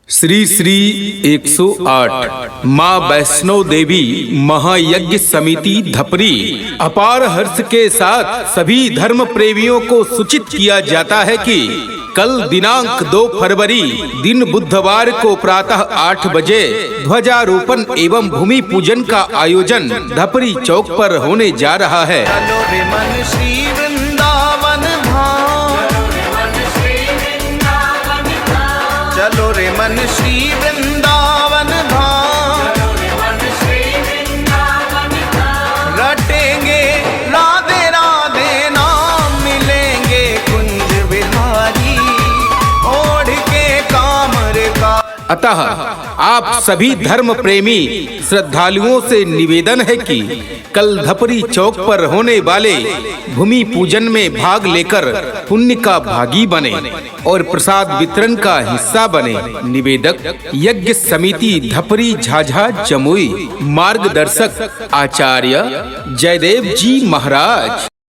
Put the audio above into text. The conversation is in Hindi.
श्री श्री 108 माँ वैष्णो देवी महायज्ञ समिति धपरी। अपार हर्ष के साथ सभी धर्म प्रेमियों को सूचित किया जाता है कि कल दिनांक 2 फरवरी दिन बुधवार को प्रातः 8 बजे ध्वजारोपण एवं भूमि पूजन का आयोजन धपरी चौक पर होने जा रहा है। चलो रे मन श्री वृंदावन धाम, रटेंगे राधे राधे नाम, मिलेंगे कुंज बिहारी ओढ़ के कामर का। अतः आप सभी धर्म प्रेमी श्रद्धालुओं से निवेदन है कि कल धपरी चौक पर होने वाले भूमि पूजन में भाग लेकर पुण्य का भागी बने और प्रसाद वितरण का हिस्सा बने। निवेदक यज्ञ समिति धपरी झाझा जमुई। मार्गदर्शक आचार्य जयदेव जी महाराज।